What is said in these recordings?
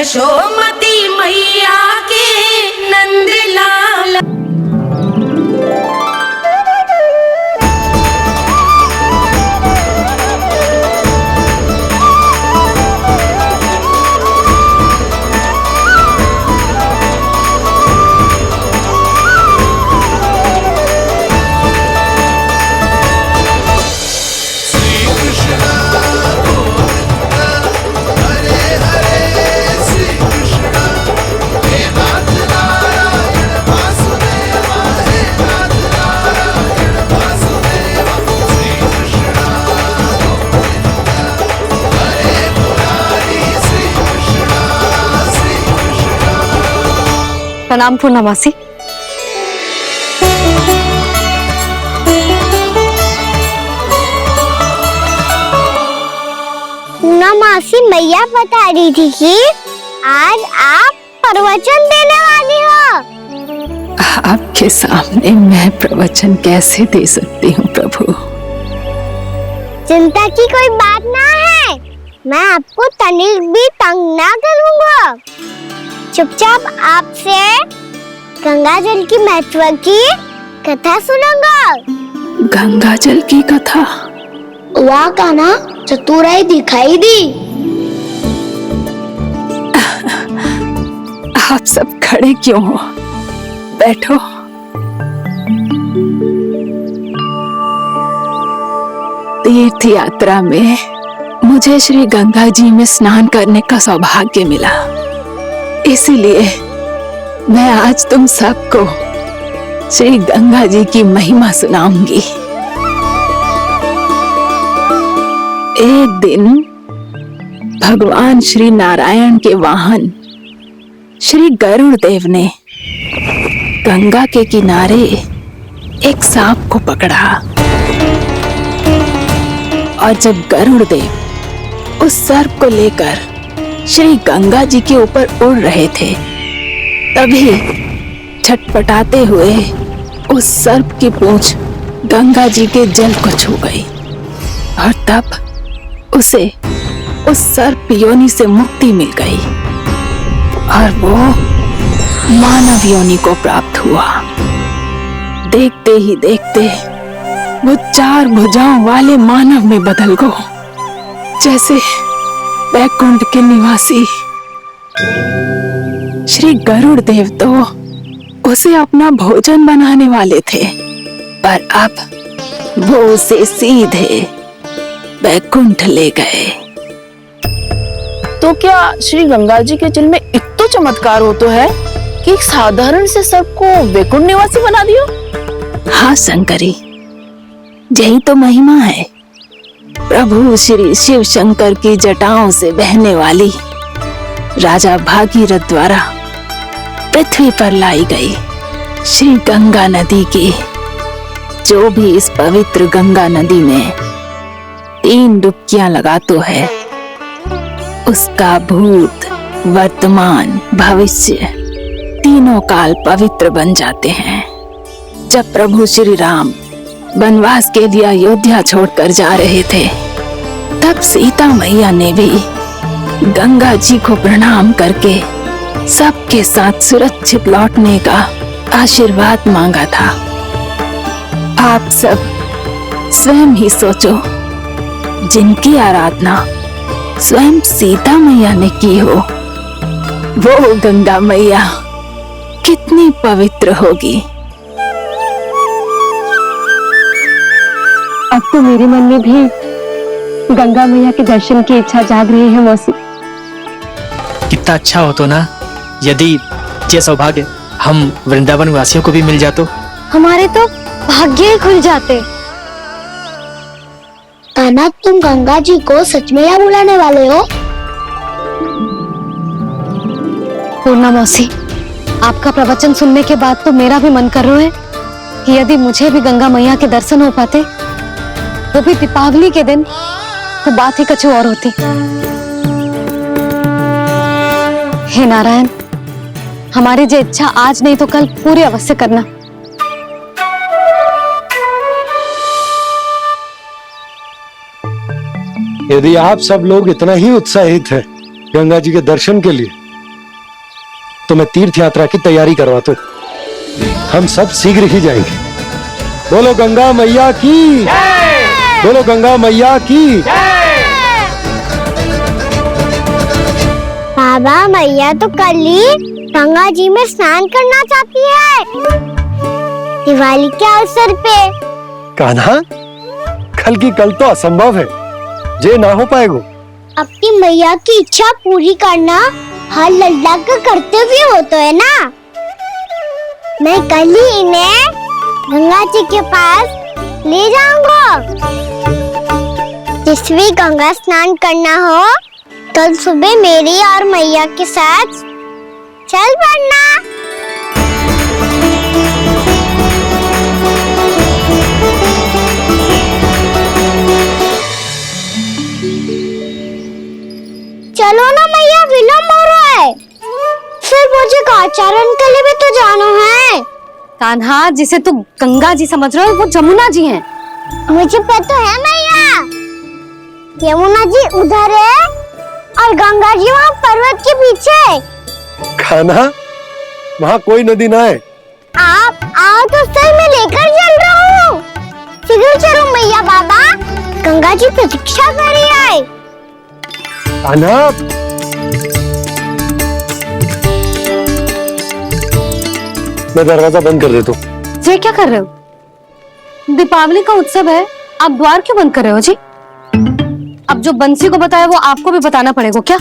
यशोमती मैया के नंद लाल। प्रणाम पूर्णमासी। पूर्णमासी मैया बता रही थी कि आज आप प्रवचन देने वाली हो। आपके सामने मैं प्रवचन कैसे दे सकती हूँ प्रभु? चिंता की कोई बात ना है, मैं आपको तनिक भी तंग ना करूँगा। चुपचाप आपसे गंगा जल की महत्व की कथा सुनूंगा। गंगा जल की कथा? वहाँ का ना चतुराई दिखाई दी। आप सब खड़े क्यों हो? बैठो। तीर्थ यात्रा में मुझे श्री गंगा जी में स्नान करने का सौभाग्य मिला, इसीलिए मैं आज तुम सबको श्री गंगा जी की महिमा सुनाऊंगी। एक दिन भगवान श्री नारायण के वाहन श्री गरुड़ देव ने गंगा के किनारे एक सांप को पकड़ा, और जब गरुड़ देव उस सर्प को लेकर श्री गंगा जी के ऊपर उड़ रहे थे, तभी छटपटाते हुए उस सर्प की पूंछ गंगा जी के जल को छू गई, और तब उसे उस सर्प योनि से मुक्ति मिल गई और वो मानव योनि को प्राप्त हुआ। देखते ही देखते वो 4 भुजाओं वाले मानव में बदल गया, जैसे वैकुंठ के निवासी। श्री गरुड़ देव तो उसे अपना भोजन बनाने वाले थे, पर अब वो उसे सीधे वैकुंठ ले गए। तो क्या श्री गंगा जी के जल में इतना चमत्कार हो तो है कि एक साधारण से सर्प को वैकुंठ निवासी बना दियो? हाँ शंकरी, यही तो महिमा है। प्रभु श्री शिव शंकर की जटाओं से बहने वाली राजा भागीरथ द्वारा पृथ्वी पर लाई गई श्री गंगा नदी की, जो भी इस पवित्र गंगा नदी में 3 डुबकियां लगातो है, उसका भूत, वर्तमान, भविष्य तीनों काल पवित्र बन जाते हैं। जब प्रभु श्री राम वनवास के लिए अयोध्या छोड़कर जा रहे थे, तब सीता मैया ने भी गंगा जी को प्रणाम करके सबके साथ सुरक्षित लौटने का आशीर्वाद मांगा था। आप सब स्वयं ही सोचो, जिनकी आराधना स्वयं सीता मैया ने की हो, वो गंगा मैया कितनी पवित्र होगी। अब तो मेरे मन में भी गंगा मैया के दर्शन की इच्छा जाग रही है मौसी। कितना अच्छा हो तो ना यदि ये सौभाग्य हम वृंदावन वासियों को भी मिल जातो। हमारे तो भाग्य ही खुल जाते। ताना, तुम गंगा जी को सच में यहाँ बुलाने वाले हो? पूर्णा मौसी, आपका प्रवचन सुनने के बाद तो मेरा भी मन कर रहा है कि यदि मुझे भी गंगा मैया के दर्शन हो पाते, वो भी दीपावली के दिन, तो बात ही कुछ और होती। हे नारायण, हमारी जो इच्छा आज नहीं तो कल पूरी अवश्य करना। यदि आप सब लोग इतना ही उत्साहित हैं गंगा जी के दर्शन के लिए, तो मैं तीर्थ यात्रा की तैयारी करवाता हूँ। हम सब शीघ्र ही जाएंगे। बोलो गंगा मैया की, बोलो गंगा मैया की। बाबा, मैया तो कल ही गंगा जी में स्नान करना चाहती है, दिवाली के अवसर पे। कान्हा, कल की कल तो असंभव है, ये ना हो पाएगा। अपनी मैया की इच्छा पूरी करना हर लल्ला का कर्तव्य होता है ना। मैं कल ही इन्हें गंगा जी के पास ले जाऊंगा। जिस भी गंगा स्नान करना हो, कल सुबह मेरी और मैया के साथ चल पड़ना। चलो ना मैया, विलम्ब हो रहा है। फिर मुझे आचरण के लिए भी तो जाना है। कान्हा, जिसे तू गंगा जी समझ रहा है वो जमुना जी हैं। मुझे पता है मैया, यमुना जी उधर है और गंगा जी वहाँ पर्वत के पीछे। कान्हा, वहाँ कोई नदी ना है। आप आओ तो सर, मैं लेकर चल रहा हूँ। शीघ्र चलो मैया बाबा, गंगा जी प्रतीक्षा कर रही है। कान्हा, मैं दरवाजा बंद कर देता हूँ। ये क्या कर रहे हो? दीपावली का उत्सव है, आप द्वार क्यों बंद कर रहे हो जी? अब जो बंसी को बताया वो आपको भी बताना पड़ेगा क्या?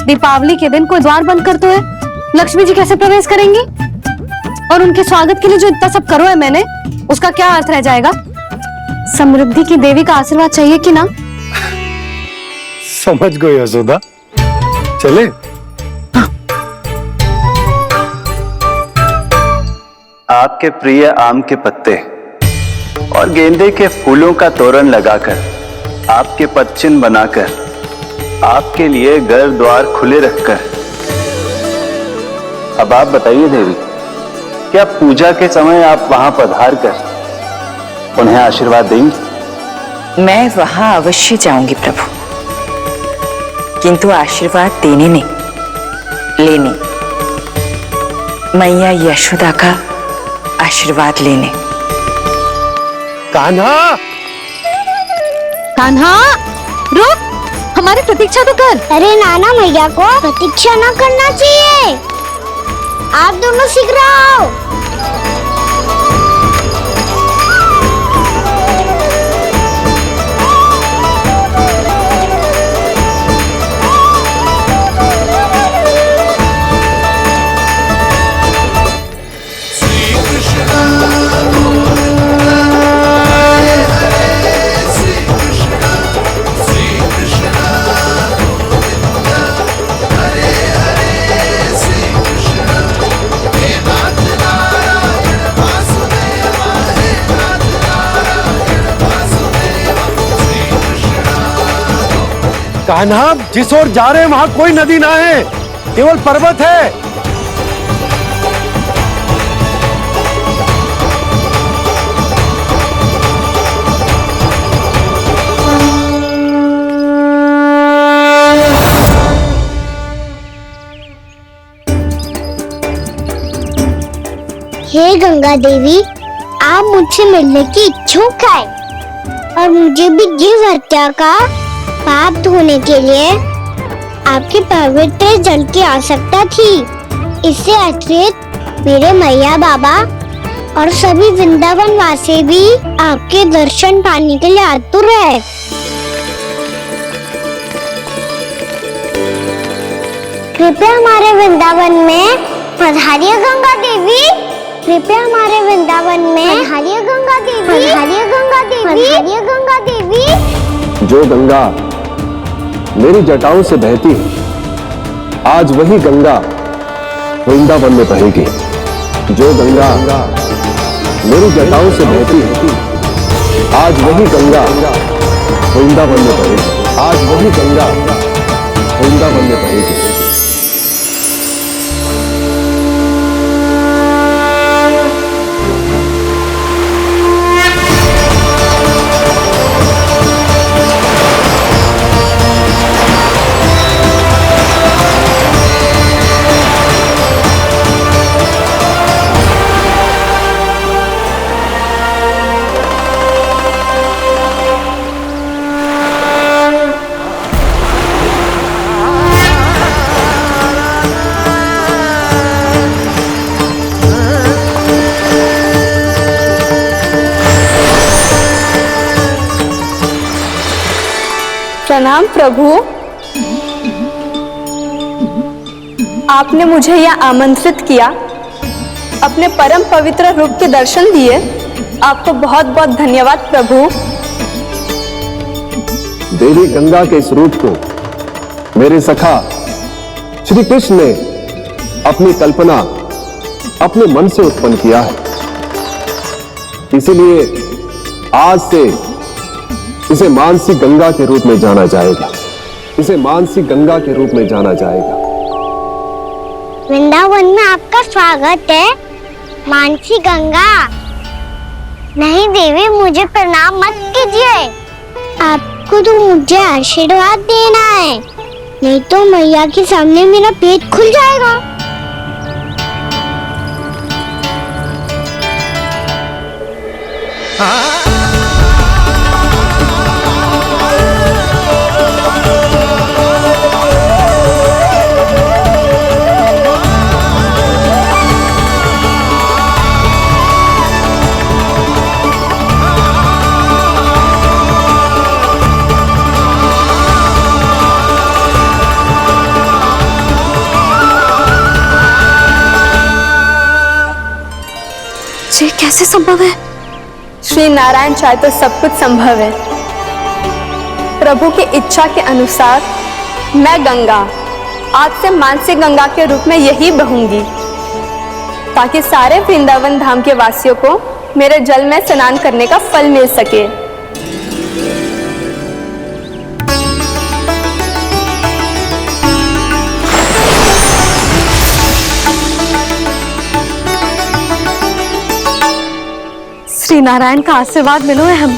दीपावली के दिन कोई द्वार बंद कर तो है, लक्ष्मी जी कैसे प्रवेश करेंगी? और उनके स्वागत के लिए जो इतना सब करो है मैंने, उसका क्या अर्थ रह जाएगा? समृद्धि की देवी का आशीर्वाद चाहिए कि ना? समझ गई यशोदा, चले। आपके प्रिय आम के पत्ते और गेंदे के फूलों का तोरण लगाकर, आपके पदचिन्ह बनाकर, आपके लिए घर द्वार खुले रखकर, अब आप बताइए देवी, क्या पूजा के समय आप वहां पधार कर उन्हें आशीर्वाद देंगी? मैं वहां अवश्य जाऊंगी प्रभु, किंतु आशीर्वाद देने नहीं, लेने, मैया यशोदा का आशीर्वाद लेने। कान्हा, कान्हा, रुक, हमारी प्रतीक्षा तो कर। अरे नाना, मैया को प्रतीक्षा न करना चाहिए। आप दोनों शीघ्र आओ। कान्हा, जिस ओर जा रहे हैं वहां कोई नदी ना है, केवल पर्वत है। हे गंगा देवी, आप मुझसे मिलने की इच्छुक है और मुझे भी जीव हत्या का पाप धोने के लिए आपके पवित्र जल की आवश्यकता थी। इससे अतिरिक्त मेरे मैया बाबा और सभी वृंदावन वासी भी आपके दर्शन पाने के लिए आतुर है। कृपया हमारे वृंदावन में पधारिए गंगा देवी। कृपया हमारे वृंदावन में पधारिए गंगा देवी। पधारिए गंगा देवी। पधारिए गंगा देवी। जो गंगा मेरी जटाओं से बहती है, आज वही गंगा वृंदावन में बहेगी। जो गंगा मेरी जटाओं से बहती है, आज वही गंगा वृंदावन में बहेगी। आज वही गंगा वृंदावन में बहेगी। प्रणाम प्रभु। आपने मुझे यह आमंत्रित किया, अपने परम पवित्र रूप के दर्शन दिए। आपको बहुत बहुत धन्यवाद प्रभु। देवी गंगा के इस रूप को मेरे सखा श्री कृष्ण ने अपनी कल्पना अपने मन से उत्पन्न किया है। इसीलिए आज से इसे मानसी गंगा के रूप में जाना जाएगा। इसे मानसी गंगा के रूप में जाना जाएगा। वृंदावन में आपका स्वागत है मानसी गंगा। नहीं देवी, मुझे प्रणाम मत कीजिए। आपको तो मुझे आशीर्वाद देना है, नहीं तो मैया के सामने मेरा पेट खुल जाएगा। ये कैसे संभव है? श्री नारायण चाहे तो सब कुछ संभव है। प्रभु की इच्छा के अनुसार मैं गंगा आज से मानसी गंगा के रूप में यही बहूंगी, ताकि सारे वृंदावन धाम के वासियों को मेरे जल में स्नान करने का फल मिल सके। श्री नारायण का आशीर्वाद मिलो है, हम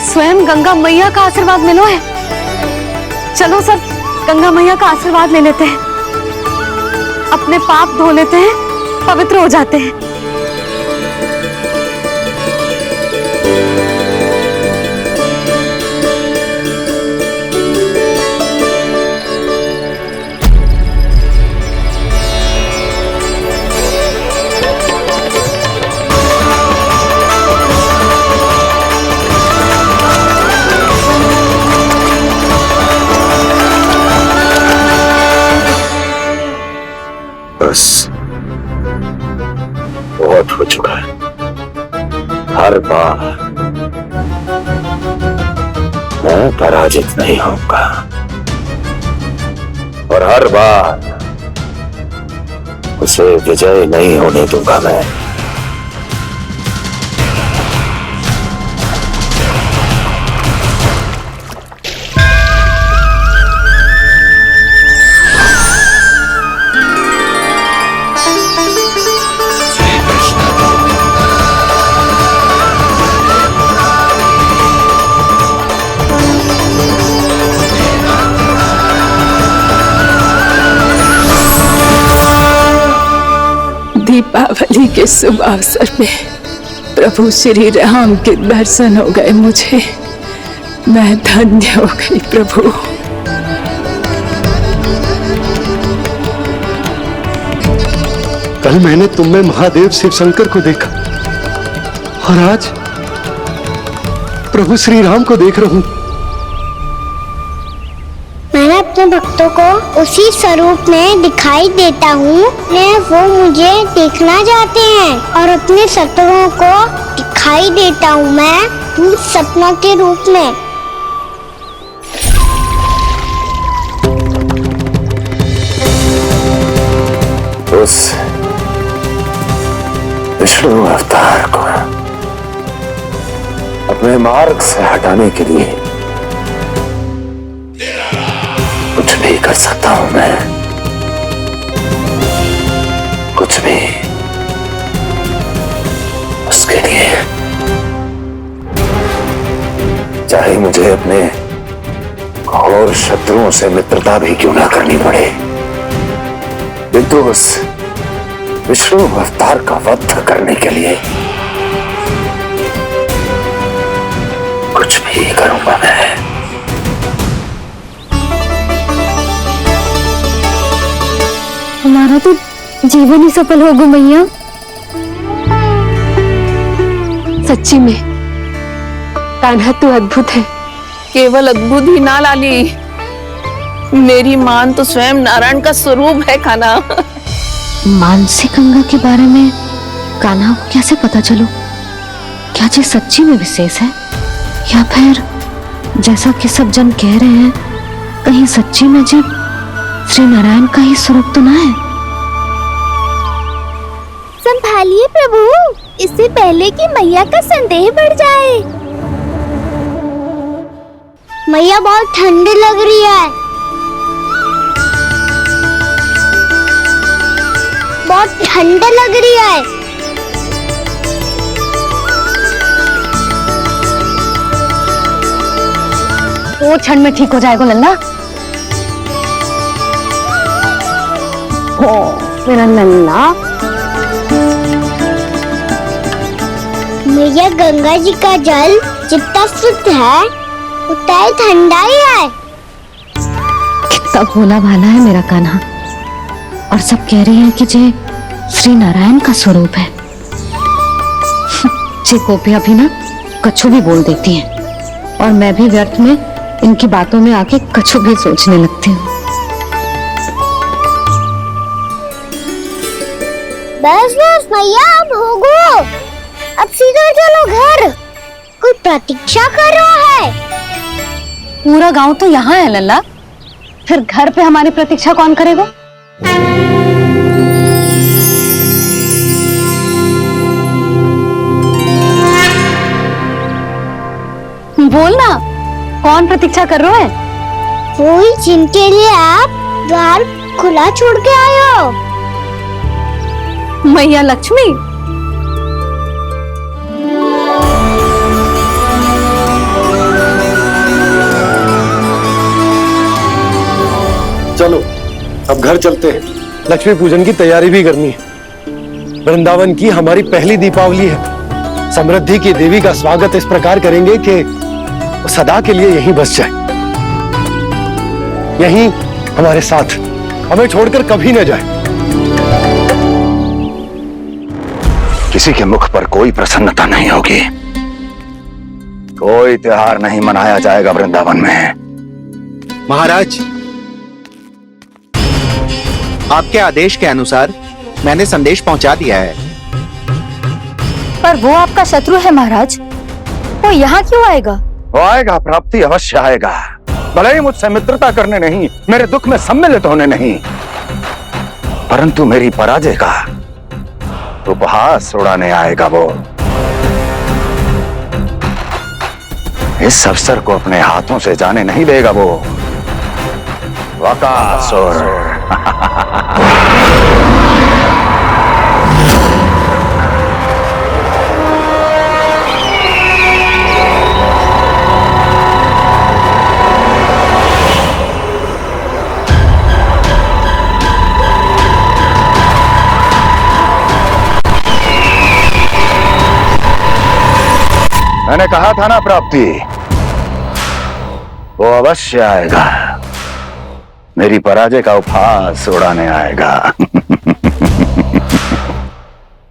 स्वयं गंगा मैया का आशीर्वाद मिलो है। चलो सब गंगा मैया का आशीर्वाद ले लेते हैं, अपने पाप धो लेते हैं, पवित्र हो जाते हैं। बस बहुत हो चुका है। हर बार मैं पराजित नहीं होऊंगा और हर बार उसे विजय नहीं होने दूंगा मैं। दीपावली के शुभ अवसर में प्रभु श्री राम के दर्शन हो गए मुझे। मैं धन्य हो गई प्रभु। कल मैंने तुम में महादेव शिव शंकर को देखा और आज प्रभु श्री राम को देख रहा हूं। मैं अपने भक्तों को उसी स्वरूप में दिखाई देता हूँ, वो मुझे देखना चाहते हैं और अपने शत्रुओं को दिखाई देता हूँ मैं उस सपनों के रूप में। उस विष्णु अवतार को अपने मार्ग से हटाने के लिए कुछ भी कर सकता हूं मैं, कुछ भी। उसके लिए चाहे मुझे अपने और शत्रुओं से मित्रता भी क्यों ना करनी पड़े, किंतु उस विष्णु अवतार का वध करने के लिए कुछ भी करूंगा मैं। हमारा तो जीवन ही सफल होगा मैया। सच्ची में कान्हा तू अद्भुत है, केवल अद्भुत ही ना लाली, मेरी मान तो स्वयं नारायण का स्वरूप है कान्हा। मानसी गंगा के बारे में कान्हा को कैसे पता चलो? क्या ये सच्ची में विशेष है, या फिर जैसा कि सब जन कह रहे हैं, कहीं सच्ची में जी श्री नारायण का ही स्वरूप तो ना है? संभालिए प्रभु, इससे पहले कि मैया का संदेह बढ़ जाए। मैया बहुत ठंडी लग रही है, बहुत ठंडा लग रही है। वो क्षण में ठीक हो जाएगा लल्ला। ओ मेरा लल्ला। मैया गंगा जी का जल जितना शुद्ध है उतना ही ठंडा ही है। कितना भोला भाला है मेरा कान्हा, और सब कह रही हैं कि ये श्री नारायण का स्वरूप है। जे गोपियां भी ना कछु भी बोल देती हैं, और मैं भी व्यर्थ में इनकी बातों में आके कछु भी सोचने लगती हूँ। बस बस मैया, अब होगो, अब सीधा चलो घर, कोई प्रतीक्षा कर रहा है। पूरा गांव तो यहाँ है लल्ला, फिर घर पे हमारी प्रतीक्षा कौन करेगा? बोलना, कौन प्रतीक्षा कर रहे हैं? वही जिनके लिए आप द्वार खुला छोड़ के आए हो। मैया लक्ष्मी। चलो अब घर चलते हैं, लक्ष्मी पूजन की तैयारी भी करनी है। वृंदावन की हमारी पहली दीपावली है। समृद्धि की देवी का स्वागत इस प्रकार करेंगे कि वो सदा के लिए यहीं बस जाए, यहीं हमारे साथ, हमें छोड़कर कभी न जाए। किसी के मुख पर कोई प्रसन्नता नहीं होगी, कोई त्योहार नहीं मनाया जाएगा वृंदावन में। महाराज, आपके आदेश के अनुसार मैंने संदेश पहुंचा दिया है। पर वो आपका शत्रु है महाराज, वो यहाँ क्यों आएगा? वो आएगा, प्राप्ति अवश्य आएगा। भले ही मुझसे मित्रता करने नहीं, मेरे दुख में सम्मिलित होने नहीं, परंतु मेरी पराजय का उपहास उड़ाने आएगा वो। इस अवसर को अपने हाथों से जाने नहीं देगा वो वकासुर। मैंने कहा था ना प्राप्ति, वो अवश्य आएगा, मेरी पराजय का उपहास उड़ाने आएगा।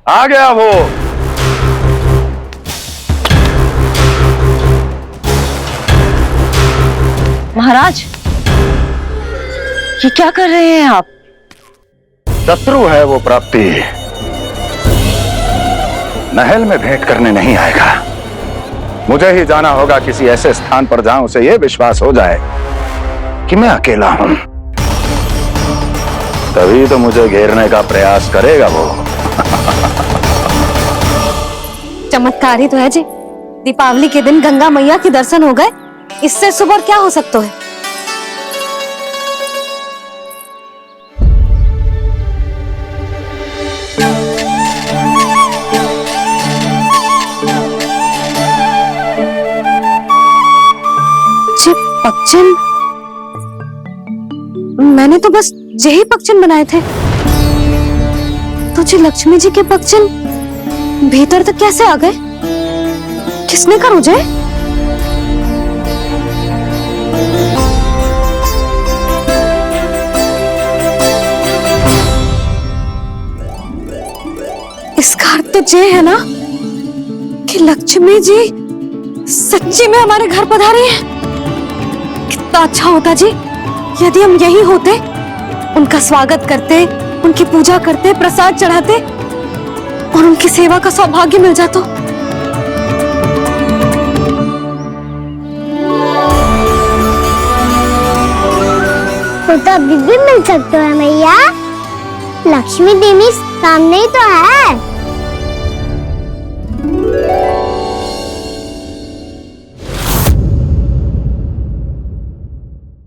आ गया वो। महाराज, ये क्या कर रहे हैं आप? शत्रु है वो प्राप्ति, महल में भेंट करने नहीं आएगा। मुझे ही जाना होगा किसी ऐसे स्थान पर जहां उसे यह विश्वास हो जाए कि मैं अकेला हूं, तभी तो मुझे घेरने का प्रयास करेगा वो। चमत्कार ही तो है जी, दीपावली के दिन गंगा मैया के दर्शन हो गए, इससे शुभ और क्या हो सकता है? पक्षन, मैंने तो बस यही पक्षन बनाए थे, तो जी लक्ष्मी जी के पक्षन भीतर तक कैसे आ गए? किसने कर मुझे? इसका अर्थ तो ये है ना कि लक्ष्मी जी सच्ची में हमारे घर पधारी हैं। कितना अच्छा होता जी यदि हम यही होते, उनका स्वागत करते, उनकी पूजा करते, प्रसाद चढ़ाते और उनकी सेवा का सौभाग्य मिल जाता। वो तो अभी भी मिल सकते हैं मैया, लक्ष्मी देवी सामने ही तो है।